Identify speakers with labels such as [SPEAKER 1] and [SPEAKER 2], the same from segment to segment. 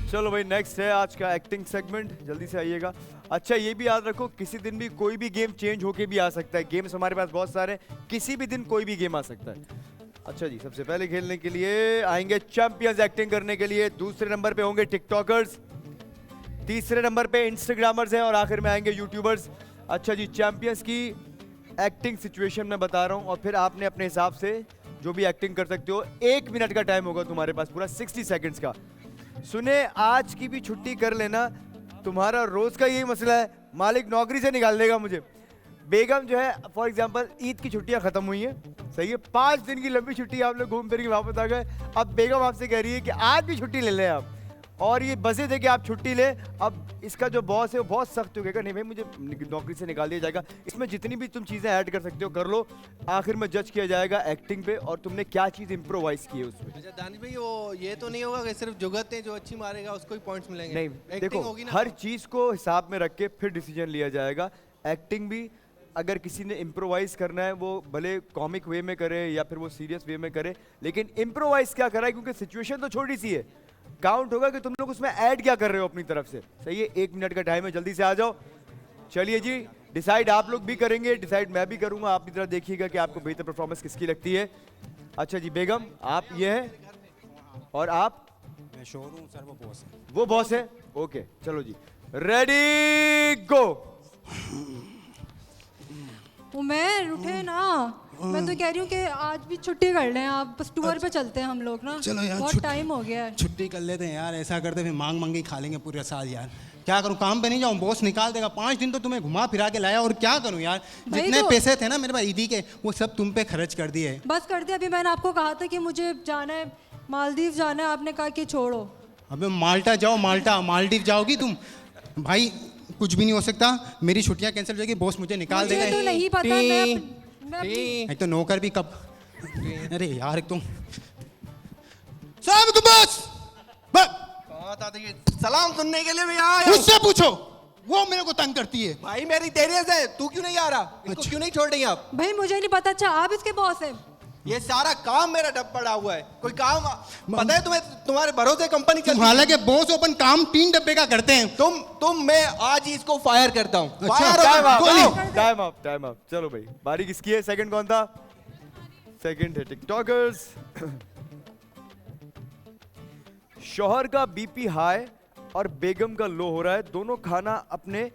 [SPEAKER 1] चलो भाई, नेक्स्ट है आज का एक्टिंग सेगमेंट, जल्दी से आइएगा। अच्छा ये भी याद रखो, किसी दिन भी कोई भी गेम चेंज होके भी आ सकता है। गेम्स हमारे पास बहुत सारे हैं, किसी भी दिन कोई भी गेम आ सकता है। अच्छा जी, सबसे पहले खेलने के लिए आएंगे चैंपियंस एक्टिंग करने के लिए। दूसरे नंबर पे होंगे टिकटॉकर्स, तीसरे नंबर पे इंस्टाग्रामर्स हैं और आखिर में आएंगे यूट्यूबर्स। अच्छा जी, चैंपियंस की एक्टिंग सिचुएशन मैं बता रहा हूँ और फिर आपने अपने हिसाब से जो भी एक्टिंग कर सकते हो। 1 मिनट का टाइम होगा तुम्हारे पास, पूरा 60 सेकंड्स का। सुने, आज की भी छुट्टी कर लेना, तुम्हारा रोज का यही मसला है, मालिक नौकरी से निकाल देगा मुझे। बेगम जो है, फॉर एग्जांपल ईद की छुट्टियां खत्म हुई हैं, सही है, 5 दिन की लंबी छुट्टी आप लोग घूम फिर के वापस आ गए। अब बेगम आपसे कह रही है कि आज भी छुट्टी ले लें आप, और ये बसे दे कि आप छुट्टी ले। अब इसका जो बॉस है वो बहुत सख्त हो गया, नहीं भाई मुझे नौकरी से निकाल दिया जाएगा। इसमें जितनी भी तुम चीजें ऐड कर सकते हो कर लो, आखिर में जज किया जाएगा एक्टिंग पे और तुमने क्या चीज इम्प्रोवाइज की है उसमें।
[SPEAKER 2] अच्छा दानिश भाई, वो ये तो नहीं होगा कि सिर्फ जुगत जो अच्छी मारेगा उसको ही पॉइंट्स मिलेंगे?
[SPEAKER 1] नहीं देखो, हर चीज को हिसाब में रख के फिर डिसीजन लिया जाएगा। एक्टिंग भी अगर किसी ने इम्प्रोवाइज करना है, वो भले कॉमिक वे में करे या फिर वो सीरियस वे में करे, लेकिन इम्प्रोवाइज क्या करा है, क्योंकि सिचुएशन तो छोटी सी है, काउंट होगा कि तुम लोग उसमें ऐड क्या कर रहे हो अपनी तरफ से। सही है, 1 मिनट का टाइम है, जल्दी से आ जाओ। चलिए जी, डिसाइड आप लोग भी करेंगे, डिसाइड मैं भी करूंगा। आप इधर देखिएगा कि आपको बेहतर परफॉर्मेंस किसकी लगती है। अच्छा जी, बेगम आप ये है और आप?
[SPEAKER 3] मैं शोर हूँ सर, वो बॉस है।
[SPEAKER 1] वो बॉस है, ओके चलो जी, रेडी गो।
[SPEAKER 4] उमेर उठे ना, मैं तो कह रही हूँ कि आज भी छुट्टी कर लें आप, बस टूर पे चलते हैं हम लोग ना।
[SPEAKER 3] चलो यार,
[SPEAKER 4] बहुत टाइम हो गया है।
[SPEAKER 3] छुट्टी कर लेते हैं यार, ऐसा करते फिर मांग मांगी खा लेंगे पूरे साल यार। क्या करूँ, काम पे नहीं जाऊँ, बॉस निकाल देगा। 5 दिन तो तुम्हें घुमा फिरा के लाया, और क्या करूँ यार, जितने पैसे थे ना मेरे पास ईदी के, वो सब तुम पे खर्च कर दिए।
[SPEAKER 4] बस कर दिया। अभी मैंने आपको कहा था कि मुझे जाना है मालदीव जाना है, आपने कहा कि छोड़ो।
[SPEAKER 3] अबे माल्टा जाओ, माल्टा मालदीव जाओगी तुम? भाई कुछ भी नहीं हो सकता, मेरी छुट्टियां कैंसिल हो जाएगी, बॉस मुझे निकाल देगा।
[SPEAKER 4] मुझे तो नहीं पता, मैं
[SPEAKER 3] एक तो नौकर भी कब, अरे यार एक तो सब बस
[SPEAKER 2] सलाम सुनने के लिए भी आया।
[SPEAKER 3] उससे पूछो, वो मेरे को तंग करती है।
[SPEAKER 2] भाई मेरी देरी से तू क्यों नहीं आ रहा? इसको क्यों नहीं छोड़ रही आप?
[SPEAKER 4] भाई मुझे नहीं पता। अच्छा आप इसके बॉस हैं?
[SPEAKER 2] ये सारा काम मेरा डब पड़ा हुआ है, कोई काम पता है तुम्हें? तुम्हारे भरोसे कंपनी चलती है।
[SPEAKER 3] हालांकि बॉस अपन काम 3 डब्बे का करते हैं।
[SPEAKER 2] मैं आज ही इसको फायर करता हूँ।
[SPEAKER 1] Time up. चलो भाई, बारी किसकी है? सेकंड कौन था? सेकंड है टिकटॉकर्स। शौहर का बीपी हाई और बेगम का लो हो रहा है। दोनों खाना अपने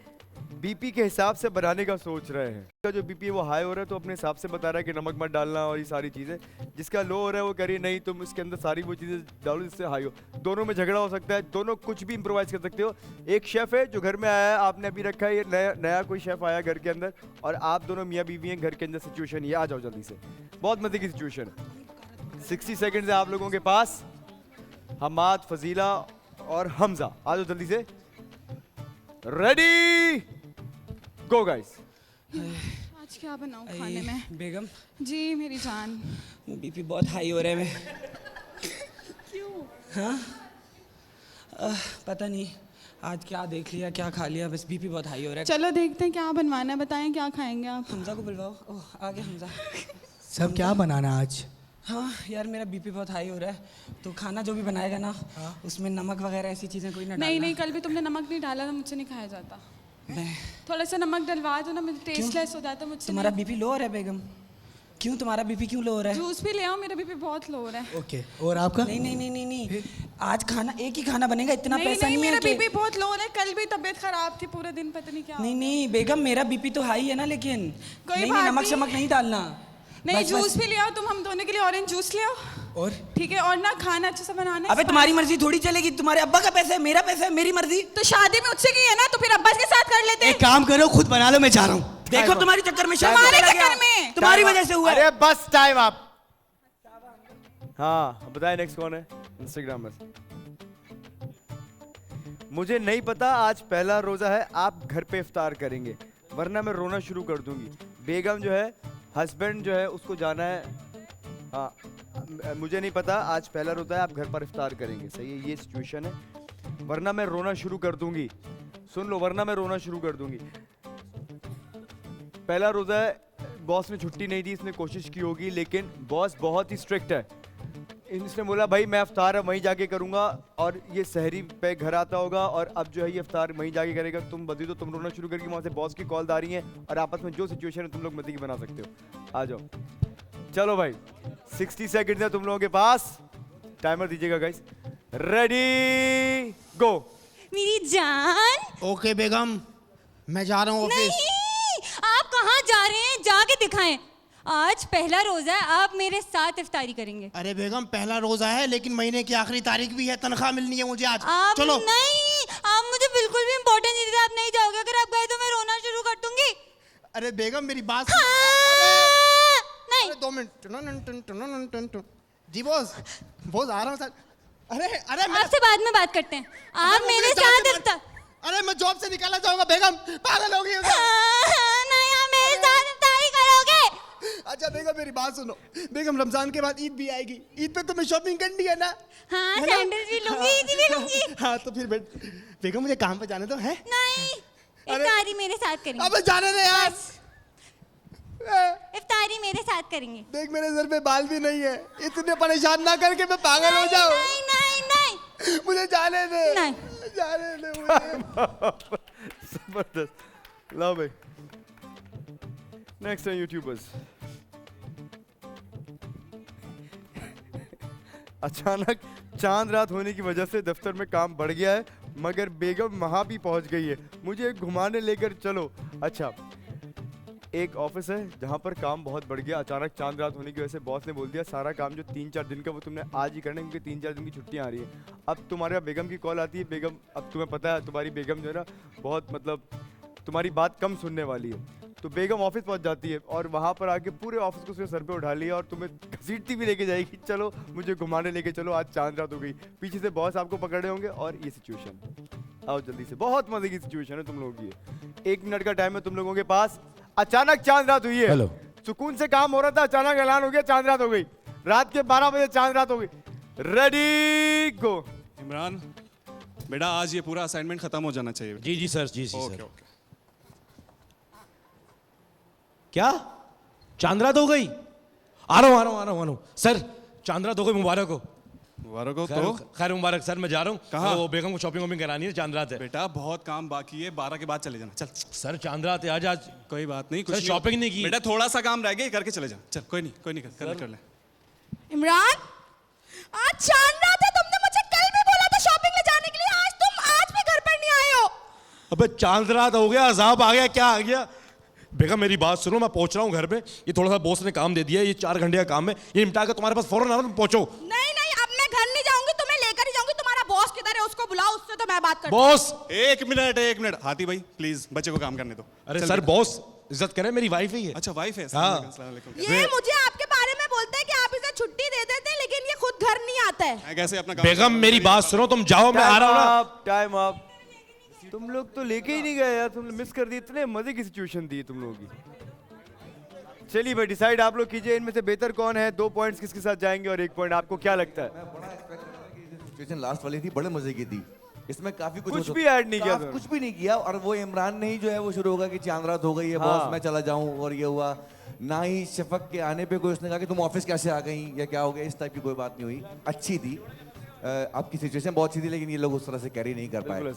[SPEAKER 1] बीपी के हिसाब से बनाने का सोच रहे हैं। जिसका जो बीपी है वो हाई हो रहा है तो अपने हिसाब से बता रहा है कि नमक मत डालना और ये सारी चीजें। जिसका लो हो रहा है वो कह रही है नहीं तुम इसके अंदर सारी वो चीजें डालो जिससे हाई हो। दोनों में झगड़ा हो सकता है, दोनों कुछ भी इम्प्रोवाइज कर सकते हो। एक शेफ है जो घर में आया है, आपने अभी रखा है, ये नया कोई शेफ आया घर के अंदर और आप दोनों मियाँ बीवी हैं घर के अंदर। सिचुएशन ये, आ जाओ जल्दी से, बहुत मजे की सिचुएशन है। 60 सेकेंड है आप लोगों के पास। हमाद, फजीला और हमजा, आ जाओ जल्दी से। Ready go guys.
[SPEAKER 5] आज क्या बनाऊं खाने में?
[SPEAKER 6] बेगम
[SPEAKER 5] जी मेरी जान।
[SPEAKER 6] बीपी बहुत हाई हो रहा है मैं।
[SPEAKER 5] क्यों?
[SPEAKER 6] हाँ पता नहीं आज क्या देख लिया क्या खा लिया, बस बीपी बहुत हाई हो रहा है।
[SPEAKER 5] चलो देखते हैं क्या बनवाना है, बताएं क्या खाएंगे आप?
[SPEAKER 6] हमजा को बुलवाओ। ओह आ गया हमजा।
[SPEAKER 7] सब क्या बनाना आज?
[SPEAKER 6] हाँ यार मेरा बीपी बहुत हाई हो रहा है, तो खाना जो भी बनाएगा ना उसमें नमक वगैरह ऐसी चीज़ें कोई ना डालना।
[SPEAKER 5] नहीं कल भी तुमने नमक नहीं डाला था, मुझसे नहीं खाया जाता। थोड़ा सा नमक डलवा दो ना, मुझे टेस्टलेस हो जाता है मुझसे।
[SPEAKER 6] तुम्हारा बीपी लो हो रहा है बेगम? क्यों तुम्हारा बीपी क्यों लो हो रहा है?
[SPEAKER 5] जूस भी ले आओ, मेरा बीपी बहुत लो हो रहा है।
[SPEAKER 7] ओके, और आपका?
[SPEAKER 6] नहीं आज खाना एक ही खाना बनेगा, इतना पैसा नहीं है।
[SPEAKER 5] मेरा बीपी बहुत लो हो रहा है, कल भी तबीयत खराब थी पूरे दिन, पता नहीं क्या।
[SPEAKER 6] नहीं बेगम मेरा बीपी तो हाई है ना, लेकिन
[SPEAKER 5] कोई
[SPEAKER 6] नमक शमक नहीं डालना।
[SPEAKER 5] नहीं जूस भी ले आओ तुम, हम दोनों के लिए ऑरेंज जूस ले आओ।
[SPEAKER 7] और
[SPEAKER 5] ठीक है, और ना खाना अच्छे से बनाना।
[SPEAKER 6] अबे तुम्हारी मर्जी थोड़ी चलेगी, तुम्हारे अब्बा का पैसा है, मेरा पैसा है, मेरी मर्जी।
[SPEAKER 5] तो शादी में उससे की है ना, तो फिर अब्बास के साथ कर लेते हैं।
[SPEAKER 7] एक काम करो, खुद बना लो, मैं जा रहा हूँ।
[SPEAKER 6] देखो तुम्हारी चक्कर में
[SPEAKER 5] तुम्हारे चक्कर में
[SPEAKER 6] तुम्हारी वजह से हुआ।
[SPEAKER 1] अरे बस टाइम आप। हाँ बताए नेक्स्ट कौन है इंस्टाग्राम में? मुझे नहीं पता, आज पहला रोजा है, आप घर पे इफ्तार करेंगे वरना मैं रोना शुरू कर दूंगी। बेगम जो है, हस्बैंड जो है उसको जाना है। हाँ मुझे नहीं पता, आज पहला रोजा है, आप घर पर इफ्तार करेंगे। सही है, ये सिचुएशन है, वरना मैं रोना शुरू कर दूंगी। सुन लो, वरना मैं रोना शुरू कर दूंगी। पहला रोजा है, बॉस ने छुट्टी नहीं दी, इसने कोशिश की होगी लेकिन बॉस बहुत ही स्ट्रिक्ट है। इसने बोला भाई मैं इफ्तार वहीं जाके करूंगा और ये सहरी पे घर आता होगा और अब जो है ये इफ्तार वहीं जाके करेगा। तुम बदी तो तुम रोना शुरू करके वहां से बॉस की कॉल आ रही है और आपस में जो सिचुएशन है तुम लोग मती की बना सकते हो। आ जाओ, चलो भाई 60 सेकंड है तुम लोगों के पास, टाइमर दीजिएगा गाइस, रेडी गो।
[SPEAKER 8] मेरी जान।
[SPEAKER 3] ओके बेगम, मैं जा रहा हूँ ऑफिस।
[SPEAKER 8] नहीं, आप कहाँ जा रहे हैं? जाके दिखाएं। आज पहला रोजा है, आप मेरे साथ इफ्तारी करेंगे।
[SPEAKER 3] अरे बेगम पहला रोजा है लेकिन महीने की आखिरी तारीख भी है, तनख्वाह मिलनी है मुझे आज।
[SPEAKER 8] आप
[SPEAKER 3] चलो।
[SPEAKER 8] नहीं, आप मुझे बिल्कुल भी इम्पोर्टेंस नहीं देते। आप नहीं जाओगे, अगर आप गए तो मैं रोना शुरू कर दूंगी।
[SPEAKER 3] अरे बेगम मेरी बात
[SPEAKER 8] नहीं।
[SPEAKER 3] अरे 2 मिनट। जी बॉस, बॉस आ रहा हूँ सर। अरे अरे
[SPEAKER 8] आपसे बाद में बात करते हैं। आप मेरे साथ इफ्तार।
[SPEAKER 3] अरे मैं जॉब से निकाला जाऊंगा बेगम, पागल हो गई हो क्या?
[SPEAKER 8] नहीं, आप मेरे साथ इफ्तारी करोगे।
[SPEAKER 3] अच्छा बेगम मेरी बात सुनो, बेगम रमजान के बाद ईद भी आएगी, ईद पे तुम्हें शॉपिंग करनी है ना?
[SPEAKER 8] हाँ,
[SPEAKER 3] है ना?
[SPEAKER 8] सैंडल्स भी लूंगी, ईद भी लूंगी।
[SPEAKER 3] हाँ तो फिर बेगम मुझे काम पे जाने दो है?
[SPEAKER 8] नहीं,
[SPEAKER 3] अरे-
[SPEAKER 8] इफ्तारी मेरे साथ करेंगे।
[SPEAKER 3] अबे जाने दे यार।
[SPEAKER 8] इफ्तारी मेरे साथ करेंगे।
[SPEAKER 3] देख मेरे सर पे बाल भी नहीं है, इतने परेशान ना करके मैं पागल हो जाऊं।
[SPEAKER 8] नहीं नहीं नहीं
[SPEAKER 3] मुझे जाने दे।
[SPEAKER 8] नहीं।
[SPEAKER 3] जाने दे मुझे।
[SPEAKER 1] जबरदस्त, लो भाई नेक्स्ट है यूट्यूबर्स। अचानक चांद रात होने की वजह से दफ्तर में काम बढ़ गया है मगर बेगम वहां भी पहुंच गई है, मुझे घुमाने लेकर चलो। अच्छा, एक ऑफिस है जहां पर काम बहुत बढ़ गया, अचानक चांद रात होने की वजह से बॉस ने बोल दिया सारा काम जो 3-4 दिन का वो तुमने आज ही करना है क्योंकि 3-4 दिन की छुट्टियां आ रही है। अब तुम्हारे यहाँ बेगम की कॉल आती है, बेगम अब तुम्हें पता है तुम्हारी बेगम जो है ना बहुत मतलब तुम्हारी बात कम सुनने वाली है, तो बेगम ऑफिस पहुंच जाती है और वहां पर आके पूरे ऑफिस को उसके सर पे उठा लिया और तुम्हें घसीटती भी लेके जाएगी, चलो मुझे घुमाने लेके चलो, आज चांद रात हो गई। पीछे से बॉस आपको पकड़े होंगे और ये सिचुएशन। आओ जल्दी से, बहुत मजे की सिचुएशन है तुम लोगों की। 1 मिनट का टाइम है तुम लोगों के पास। अचानक चांद रात हुई है।
[SPEAKER 9] हेलो।
[SPEAKER 1] सुकून से काम हो रहा था, अचानक ऐलान हो गया चांद रात हो गई। रात के 12 बजे चांद रात हो गई। रेडी गो।
[SPEAKER 10] इमरान बेटा आज ये पूरा असाइनमेंट खत्म हो जाना चाहिए।
[SPEAKER 9] जी सर, जी
[SPEAKER 10] ओके
[SPEAKER 9] सर।
[SPEAKER 10] ओके।
[SPEAKER 9] क्या चांद रात हो गई? आ रहा हूँ सर, चांद रात हो गई, मुबारक हो।
[SPEAKER 10] मुबारक हो। तो
[SPEAKER 9] खैर मुबारक सर, मैं जा रहा हूँ।
[SPEAKER 10] कहाँ?
[SPEAKER 9] वो बेगम को शॉपिंग वॉपिंग करानी है, चांद रात है।
[SPEAKER 10] बेटा बहुत काम बाकी है, 12 के बाद चले जाना। चल
[SPEAKER 9] सर चांद रात है आज।
[SPEAKER 10] कोई बात नहीं,
[SPEAKER 9] सर,
[SPEAKER 10] कुछ
[SPEAKER 9] शॉपिंग नहीं की।
[SPEAKER 10] बेटा थोड़ा सा काम रह गया, करके चले जा। चल कोई नहीं कर ले।
[SPEAKER 8] इमरान, आज चांद रात है, तुमने मुझे कल भी बोला था शॉपिंग ले जाने के लिए, आज तुम आज भी घर पर नहीं आए हो।
[SPEAKER 9] अबे चांद रात हो गया, अजाब आ गया, क्या आ गया? बेगम मेरी बात सुनो, मैं पहुंच रहा हूँ घर पे। ये थोड़ा सा बॉस ने काम दे दिया है, ये 4 घंटे का काम है, ये निपटा के तुम्हारे पास फौरन आना, तुम पहुंचो।
[SPEAKER 8] नहीं नहीं, अब मैं घर नहीं जाऊंगी, तुम्हें लेकर ही जाऊंगी। तुम्हारा बॉस किधर है, उसको बुलाओ, उससे तो मैं बात करती हूँ।
[SPEAKER 9] बॉस,
[SPEAKER 10] 1 मिनट हाथी भाई प्लीज बच्चे को काम करने दो।
[SPEAKER 9] अरे
[SPEAKER 10] चल
[SPEAKER 9] सर
[SPEAKER 10] बेटा।
[SPEAKER 9] बॉस इज्जत करें, मेरी वाइफ ही है।
[SPEAKER 10] अच्छा वाइफ है।
[SPEAKER 9] हाँ।
[SPEAKER 10] अस्सलाम वालेकुम।
[SPEAKER 8] ये मुझे आपके बारे में बोलते हैं कि आप इसे छुट्टी दे देते हैं लेकिन ये खुद घर नहीं आता है।
[SPEAKER 10] मैं कैसे अपना काम
[SPEAKER 9] बेगम मेरी बात सुनो, तुम जाओ, मैं आ रहा हूँ ना।
[SPEAKER 1] Time up. तुम लोग तो लेके ही नहीं गए यार, तुम मिस कर दी, इतने मजे की सिचुएशन दी तुम लोगों की। चलिए भाई डिसाइड आप लोग कीजिए, इनमें से बेहतर कौन है, 2 पॉइंट्स किसके साथ जाएंगे और 1 पॉइंट आपको क्या लगता है?
[SPEAKER 11] सिचुएशन लास्ट वाली थी, बड़े मजे की थी, इसमें काफी
[SPEAKER 1] कुछ भी ऐड नहीं किया,
[SPEAKER 11] कुछ भी नहीं किया। और वो इमरान ने ही जो है वो शुरू होगा कि चांद रात हो गई है,
[SPEAKER 1] हाँ।
[SPEAKER 11] बॉस मैं चला जाऊं, और ये हुआ ना ही शफक के आने पे कोई उसने कहा कि तुम ऑफिस कैसे आ गई या क्या हो गया, इस टाइप की कोई बात नहीं हुई। अच्छी थी, आपकी सिचुएशन बहुत अच्छी थी, लेकिन ये लोग उस तरह से कैरी नहीं कर पाए।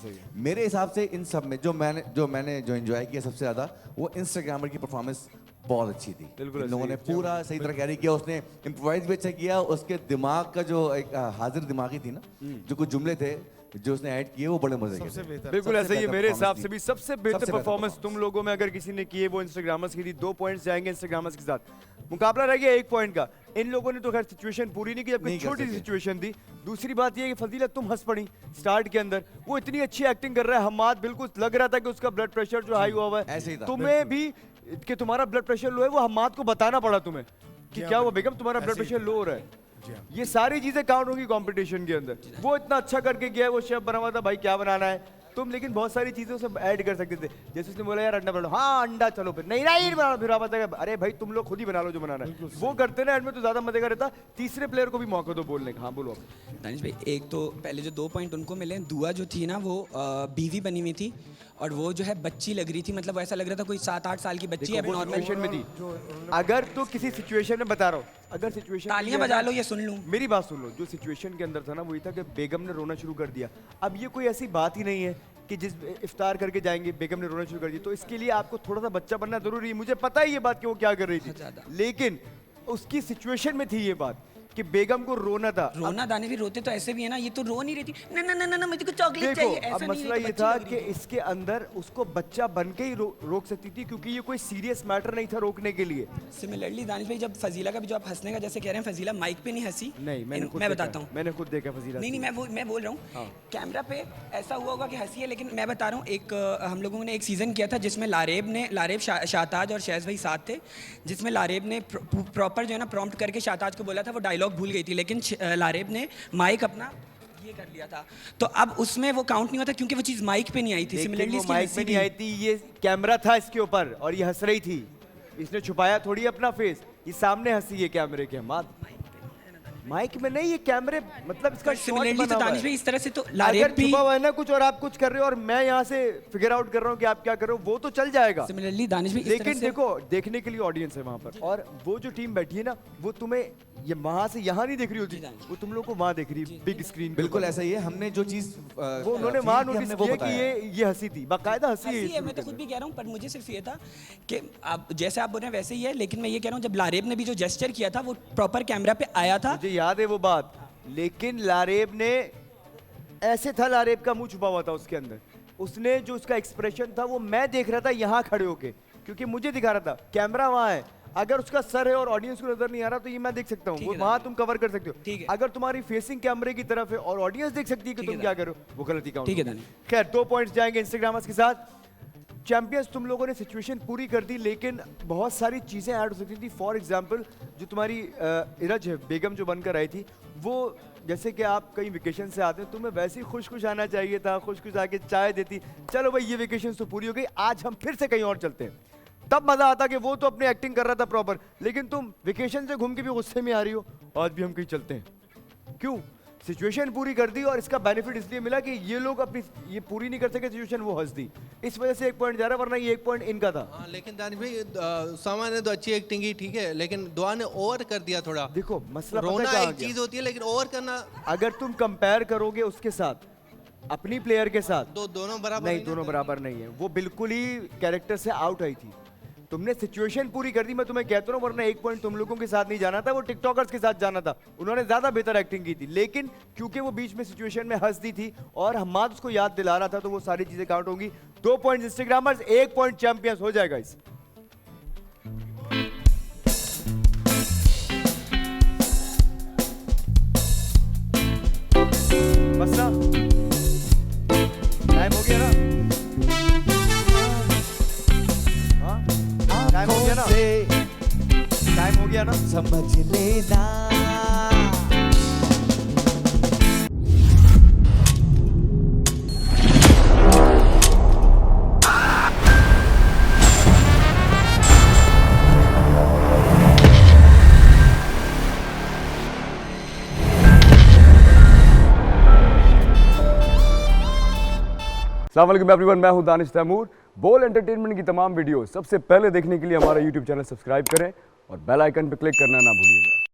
[SPEAKER 11] मेरे हिसाब से इन सब में जो मैंने एंजॉय किया सबसे ज्यादा, वो इंस्टाग्रामर की परफॉर्मेंस बहुत अच्छी थी। इन लोगों ने पूरा सही तरह कैरी किया, उसने इम्प्रोवाइज भी अच्छा किया, उसके दिमाग का जो एक हाजिर दिमागी थी ना, जो कुछ जुमले थे जो उसने ऐड किए वो बड़े मजे के।
[SPEAKER 1] बिल्कुल ऐसे ही मेरे हिसाब से भी सबसे बेहतर परफॉर्मेंस तुम लोगों में अगर किसी ने की है वो इंस्टाग्रामर्स की थी। 2 पॉइंट्स जाएंगे इंस्टाग्रामर्स के साथ, मुकाबला रह गया 1 पॉइंट का। इन लोगों ने तो खैर सिचुएशन पूरी नहीं की, जबकि छोटी सी सिचुएशन थी। दूसरी बात ये कि फजीलत तुम हंस पड़ी स्टार्ट के अंदर, वो इतनी अच्छी एक्टिंग कर रहा है, हमाद बिल्कुल लग रहा था कि उसका ब्लड प्रेशर जो हाई हुआ है,
[SPEAKER 11] ऐसे ही था,
[SPEAKER 1] तुम्हें भी कि तुम्हारा ब्लड प्रेशर लो है, वो हमाद को बताना पड़ा तुम्हें कि क्या हुआ बेगम, तुम्हारा ब्लड प्रेशर लो हो रहा है। ये सारी चीजें काउंट होगी कंपटीशन के अंदर। वो इतना अच्छा करके गया, वो शेफ बना हुआ था, भाई क्या बनाना है तुम, लेकिन बहुत सारी चीजें उसे ऐड कर सकते थे। जैसे उसने बोला यार अंडा बना लो, हाँ अंडा, चलो फिर नहीं बना, फिर आप बताएगा अरे भाई तुम लोग खुद ही बना लो जो बनाना है। वो करते ना एंड में तो ज्यादा मजे का रहता। तीसरे प्लेयर को भी मौका दो बोलने का। हाँ बोलो
[SPEAKER 6] दानिश भाई, एक तो पहले जो 2 पॉइंट उनको मिले, दुआ जो थी ना वो बीवी बनी हुई थी और वो जो है बच्ची लग रही थी, मतलब ऐसा लग रहा था कोई 7-8 साल की बच्ची है अभी नॉर्मल।
[SPEAKER 1] सिचुएशन में थी। अगर तो किसी सिचुएशन में बता रहा हूँ, अगर सिचुएशन
[SPEAKER 6] तालियां बजा लो, ये सुन लूं।
[SPEAKER 1] मेरी बात सुन लो, जो सिचुएशन के अंदर था ना वही था कि बेगम ने रोना शुरू कर दिया। अब ये कोई ऐसी बात ही नहीं है कि जिस इफ्तार करके जाएंगे बेगम ने रोना शुरू कर दिया, तो इसके लिए आपको थोड़ा सा बच्चा बनना जरूरी है। मुझे पता है ये बात कि वो क्या कर रही थी, लेकिन उसकी सिचुएशन में थी ये बात कि बेगम को रोना था।
[SPEAKER 6] रोना दाने भी रोते तो ऐसे भी है ना, ये तो रो नहीं रही थी, ना ना ना ना मुझे कुछ चॉकलेट चाहिए,
[SPEAKER 1] देखो, अब
[SPEAKER 6] ऐसा
[SPEAKER 1] मसला ये था कि इसके अंदर उसको बच्चा बन के ही रोक सकती थी, क्योंकि ये कोई सीरियस मैटर नहीं था रोकने के लिए।
[SPEAKER 6] सिमिलरली दानिश भाई, जब फजीला का भी जो आप हंसने का जैसे कह रहे हैं, फजीला माइक पे नहीं हंसी।
[SPEAKER 1] नहीं, मैं
[SPEAKER 6] बताता हूँ,
[SPEAKER 1] मैंने खुद देखा फजीला।
[SPEAKER 6] नहीं मैं बोल रहा हूँ कैमरा पे ऐसा हुआ होगा कि हंसी है, लेकिन मैं बता रहा हूँ एक हम लोगों ने एक सीजन किया था जिसमें लारेब शाहताज और शहज भाई साथ थे, जिसमें लारेब ने प्रॉपर जो है ना प्रॉम्प्ट करके शाहताज को बोला था, वो डायलॉग भूल गई थी, लेकिन लारेब ने माइक अपना ये कर लिया था, तो अब उसमें वो काउंट नहीं होता क्योंकि वो चीज माइक पे नहीं आई थी। सिमिलरली
[SPEAKER 1] माइक पे नहीं आई थी, ये कैमरा था इसके ऊपर और ये हंस रही थी, इसने छुपाया थोड़ी अपना फेस, ये सामने हंसी है कैमरे के। माइक में नहीं, ये कैमरे मतलब इसका
[SPEAKER 6] सिमिलरली तो दानिश भाई इस तरह से तो
[SPEAKER 1] अगर छुपा हुआ है ना कुछ और आप कुछ कर रहे हो और मैं यहाँ से फिगर आउट कर रहा हूँ कि आप क्या कर रहे हो, वो तो चल जाएगा।
[SPEAKER 6] सिमिलरली दानिश भाई
[SPEAKER 1] लेकिन देखो, देखने के लिए ऑडियंस है वहाँ पर, और वो जो टीम बैठी है ना वो तुम्हें ये वहाँ से यहाँ नहीं देख रही होती, वो तुम लोग को वहाँ देख रही है बिग स्क्रीन।
[SPEAKER 11] बिल्कुल ऐसा ही है, हमने जो चीज
[SPEAKER 1] वो उन्होंने वहाँ नोटिस किया कि ये हंसी थी, बाकायदा हंसी है।
[SPEAKER 6] मैं तो खुद भी कह रहा हूँ, पर मुझे सिर्फ ये था कि आप जैसे आप बोल रहे हैं वैसे ही है, लेकिन मैं ये कह रहा हूँ जब लारेब ने भी जो जेस्चर किया था वो प्रॉपर कैमरा पे आया था,
[SPEAKER 1] मुझे याद है वो बात, लेकिन लारेब ने ऐसे था, लारेब का मुंह छुपा हुआ था उसके अंदर, उसने जो उसका एक्सप्रेशन था वो मैं देख रहा था यहाँ खड़े होके, क्योंकि मुझे दिखा रहा था, कैमरा वहाँ है, अगर उसका सर है और ऑडियंस को नजर नहीं आ रहा तो ये मैं देख सकता हूँ, वो वहाँ तुम कवर कर सकते हो। अगर तुम्हारी फेसिंग कैमरे की तरफ है और ऑडियंस देख सकती है कि तुम क्या करो, वो गलती का। खैर 2 पॉइंट्स जाएंगे इंस्टाग्रामर्स के साथ। चैंपियंस, तुम लोगों ने सिचुएशन पूरी कर दी, लेकिन बहुत सारी चीज़ें ऐड हो सकती थी। फॉर एग्जांपल जो तुम्हारी इरज है, बेगम जो बनकर आई थी, वो जैसे कि आप कहीं वेकेशन से आते हैं, तुम्हें वैसे ही खुश आना चाहिए था, खुश आके चाय देती, चलो भाई ये वेकेशन तो पूरी हो गई, आज हम फिर से कहीं और चलते हैं। तब मजा आता कि वो तो अपनी एक्टिंग कर रहा था प्रॉपर, लेकिन तुम वेकेशन से घूम के भी गुस्से में आ रही हो, आज भी हम कहीं चलते हैं। क्यों? सिचुएशन पूरी कर दी, और इसका बेनिफिट इसलिए मिला कि ये लोग अपनी ये पूरी नहीं कर सके सिचुएशन, वो हंस दी, इस वजह से 1 पॉइंट जा रहा, वरना ये 1 पॉइंट इनका था।
[SPEAKER 2] लेकिन दानिश भाई सामा ने तो अच्छी एक्टिंग की, ठीक है, लेकिन दुआ ने ओवर कर दिया थोड़ा।
[SPEAKER 1] देखो मसला
[SPEAKER 2] रोना एक चीज होती है, लेकिन ओवर करना,
[SPEAKER 1] अगर तुम कंपेयर करोगे उसके साथ, अपनी प्लेयर के साथ,
[SPEAKER 2] दोनों बराबर
[SPEAKER 1] नहीं, दोनों बराबर नहीं है। वो बिल्कुल ही कैरेक्टर से आउट आई थी, तुमने सिचुएशन पूरी कर दी, मैं तुम्हें कहता हूँ, वरना 1 पॉइंट तुम लोगों के साथ नहीं जाना था, वो टिकटॉकर्स के साथ जाना था, उन्होंने ज्यादा बेहतर एक्टिंग की थी, लेकिन क्योंकि वो बीच में सिचुएशन में हंस दी थी और हमाद उसको याद दिला रहा था, तो वो सारी चीजें काउंट होंगी। 2 पॉइंट इंस्टाग्रामर्स, 1 पॉइंट चैंपियंस हो जाएगा इस। बस ना, टाइम हो गया ना, टाइम हो गया ना, टाइम हो गया ना,
[SPEAKER 11] समझ लेना।
[SPEAKER 1] अस्सलाम वालेकुम एवरीवन, मैं हूं दानिश तैमूर। बोल एंटरटेनमेंट की तमाम वीडियो सबसे पहले देखने के लिए हमारा यूट्यूब चैनल सब्सक्राइब करें और बेल आइकन पर क्लिक करना ना भूलिएगा।